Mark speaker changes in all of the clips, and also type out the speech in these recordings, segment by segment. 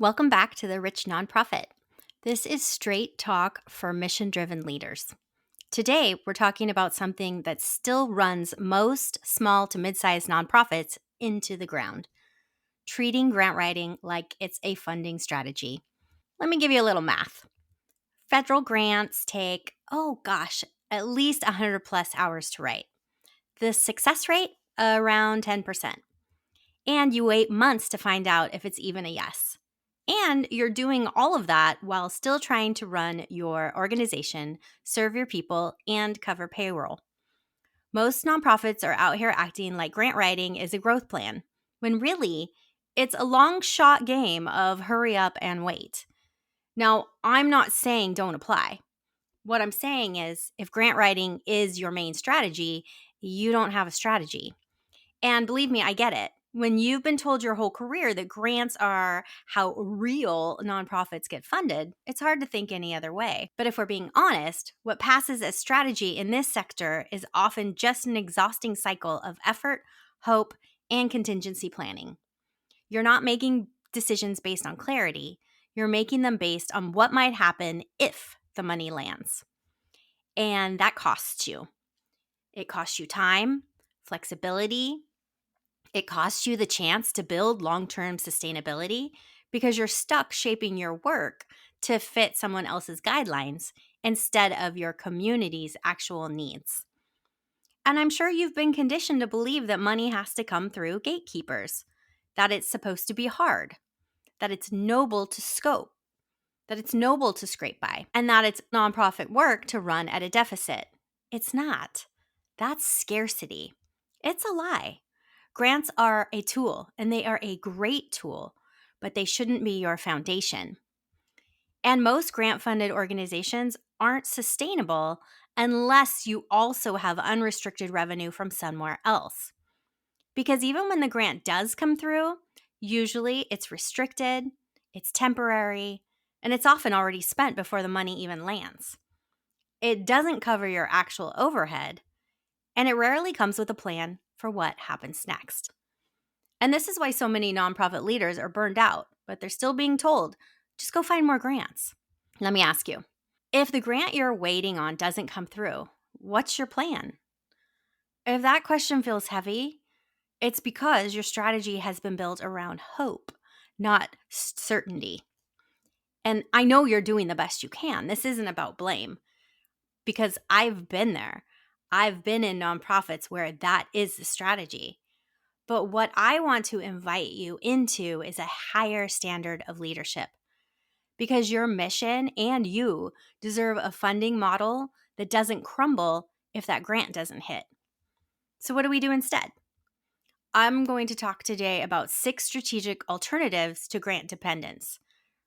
Speaker 1: Welcome back to the Rich Nonprofit. This is straight talk for mission driven leaders. Today, we're talking about something that still runs most small to mid sized nonprofits into the ground, treating grant writing like it's a funding strategy. Let me give you a little math. Federal grants take, at least 100 plus hours to write. The success rate, around 10%. And you wait months to find out if it's even a yes. And you're doing all of that while still trying to run your organization, serve your people, and cover payroll. Most nonprofits are out here acting like grant writing is a growth plan, when really, it's a long shot game of hurry up and wait. Now, I'm not saying don't apply. What I'm saying is if grant writing is your main strategy, you don't have a strategy. And believe me, I get it. When you've been told your whole career that grants are how real nonprofits get funded, it's hard to think any other way. But if we're being honest, what passes as strategy in this sector is often just an exhausting cycle of effort, hope, and contingency planning. You're not making decisions based on clarity. You're making them based on what might happen if the money lands. And that costs you. It costs you time, flexibility, it costs you the chance to build long-term sustainability because you're stuck shaping your work to fit someone else's guidelines instead of your community's actual needs. And I'm sure you've been conditioned to believe that money has to come through gatekeepers, that it's supposed to be hard, that it's noble to scope, that it's noble to scrape by, and that it's nonprofit work to run at a deficit. It's not. That's scarcity. It's a lie. Grants are a tool, and they are a great tool, but they shouldn't be your foundation. And most grant-funded organizations aren't sustainable unless you also have unrestricted revenue from somewhere else. Because even when the grant does come through, usually it's restricted, it's temporary, and it's often already spent before the money even lands. It doesn't cover your actual overhead, and it rarely comes with a plan for what happens next. And this is why so many nonprofit leaders are burned out, but they're still being told, just go find more grants. Let me ask you, if the grant you're waiting on doesn't come through, what's your plan? If that question feels heavy, it's because your strategy has been built around hope, not certainty. And I know you're doing the best you can. This isn't about blame because I've been there. I've been in nonprofits where that is the strategy. But what I want to invite you into is a higher standard of leadership because your mission and you deserve a funding model that doesn't crumble if that grant doesn't hit. So, what do we do instead? I'm going to talk today about 6 strategic alternatives to grant dependence,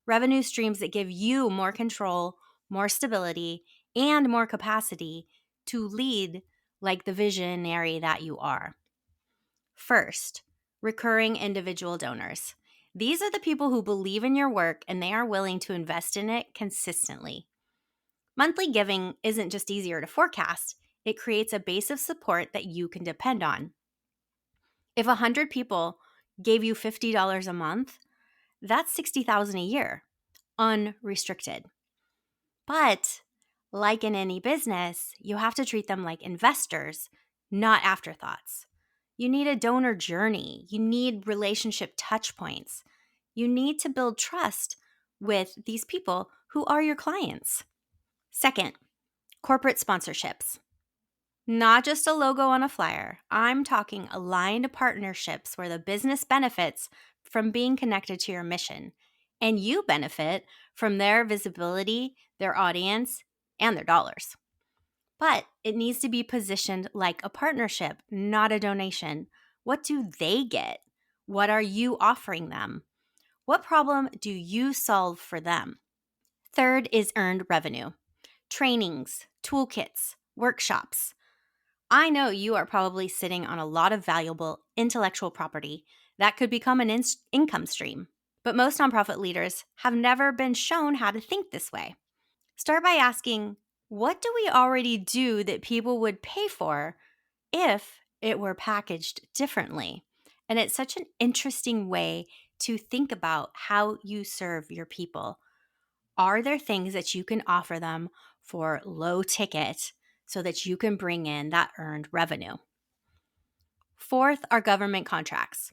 Speaker 1: revenue streams that give you more control, more stability, and more capacity to lead like the visionary that you are. First, recurring individual donors. These are the people who believe in your work and they are willing to invest in it consistently. Monthly giving isn't just easier to forecast, it creates a base of support that you can depend on. If 100 people gave you $50 a month, that's $60,000 a year, unrestricted. But like in any business, you have to treat them like investors, not afterthoughts. You need a donor journey. You need relationship touch points. You need to build trust with these people who are your clients. Second, corporate sponsorships. Not just a logo on a flyer. I'm talking aligned partnerships where the business benefits from being connected to your mission, and you benefit from their visibility, their audience, and their dollars. But it needs to be positioned like a partnership, not a donation. What do they get? What are you offering them? What problem do you solve for them? Third is earned revenue. Trainings, toolkits, workshops. I know you are probably sitting on a lot of valuable intellectual property that could become an income stream. But most nonprofit leaders have never been shown how to think this way. Start by asking, what do we already do that people would pay for if it were packaged differently? And it's such an interesting way to think about how you serve your people. Are there things that you can offer them for low ticket so that you can bring in that earned revenue? Fourth are government contracts.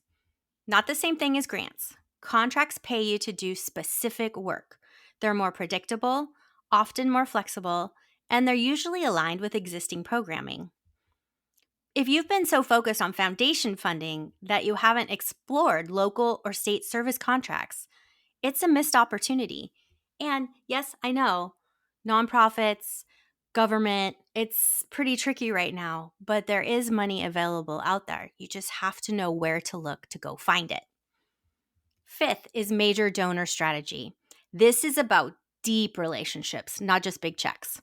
Speaker 1: Not the same thing as grants. Contracts pay you to do specific work. They're more predictable, often more flexible, and they're usually aligned with existing programming. If you've been so focused on foundation funding that you haven't explored local or state service contracts, it's a missed opportunity. And yes, I know, nonprofits, government, it's pretty tricky right now, but there is money available out there. You just have to know where to look to go find it. Fifth is major donor strategy. This is about deep relationships, not just big checks.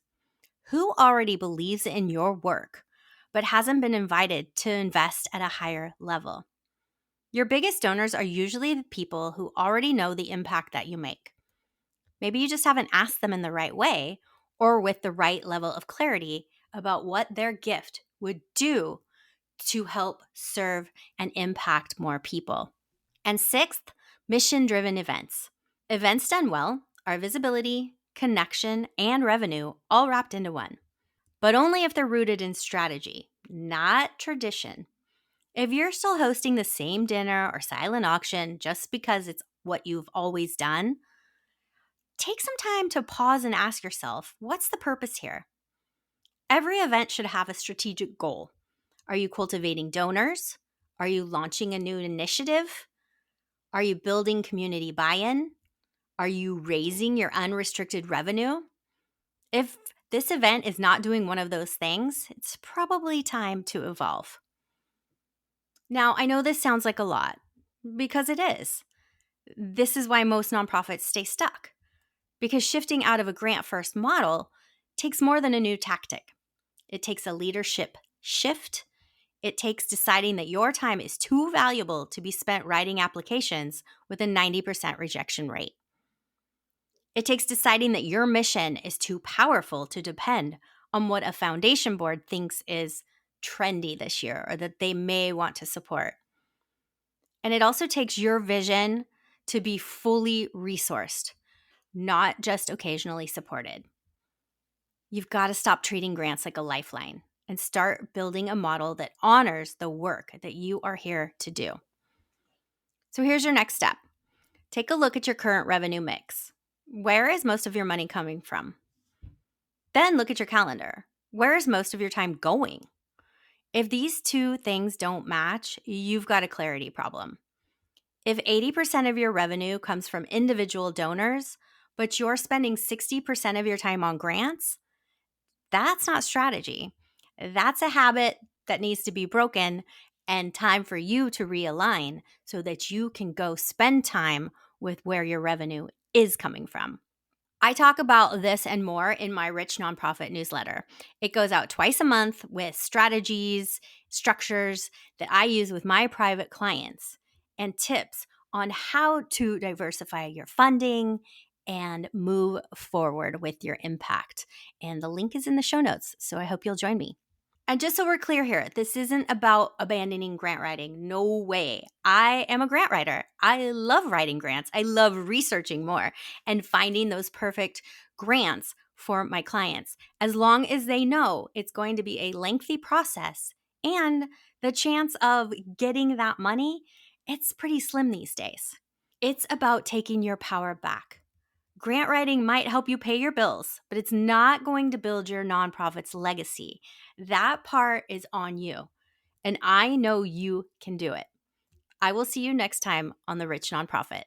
Speaker 1: Who already believes in your work but hasn't been invited to invest at a higher level? Your biggest donors are usually the people who already know the impact that you make. Maybe you just haven't asked them in the right way or with the right level of clarity about what their gift would do to help serve and impact more people. And sixth, mission-driven events. Events done well are visibility, connection, and revenue all wrapped into one. But only if they're rooted in strategy, not tradition. If you're still hosting the same dinner or silent auction just because it's what you've always done, take some time to pause and ask yourself, what's the purpose here? Every event should have a strategic goal. Are you cultivating donors? Are you launching a new initiative? Are you building community buy-in? Are you raising your unrestricted revenue? If this event is not doing one of those things, it's probably time to evolve. Now, I know this sounds like a lot, because it is. This is why most nonprofits stay stuck, because shifting out of a grant-first model takes more than a new tactic. It takes a leadership shift. It takes deciding that your time is too valuable to be spent writing applications with a 90% rejection rate. It takes deciding that your mission is too powerful to depend on what a foundation board thinks is trendy this year or that they may want to support. And it also takes your vision to be fully resourced, not just occasionally supported. You've got to stop treating grants like a lifeline and start building a model that honors the work that you are here to do. So here's your next step. Take a look at your current revenue mix. Where is most of your money coming from? Then look at your calendar. Where is most of your time going? If these two things don't match, you've got a clarity problem. If 80% of your revenue comes from individual donors, but you're spending 60% of your time on grants, that's not strategy. That's a habit that needs to be broken and time for you to realign so that you can go spend time with where your revenue is coming from. I talk about this and more in my Rich Nonprofit newsletter. It goes out twice a month with strategies, structures that I use with my private clients and tips on how to diversify your funding and move forward with your impact. And the link is in the show notes, so I hope you'll join me. And just so we're clear here, this isn't about abandoning grant writing. No way. I am a grant writer. I love writing grants. I love researching more and finding those perfect grants for my clients, as long as they know it's going to be a lengthy process and the chance of getting that money, it's pretty slim these days. It's about taking your power back. Grant writing might help you pay your bills, but it's not going to build your nonprofit's legacy. That part is on you, and I know you can do it. I will see you next time on The Rich Nonprofit.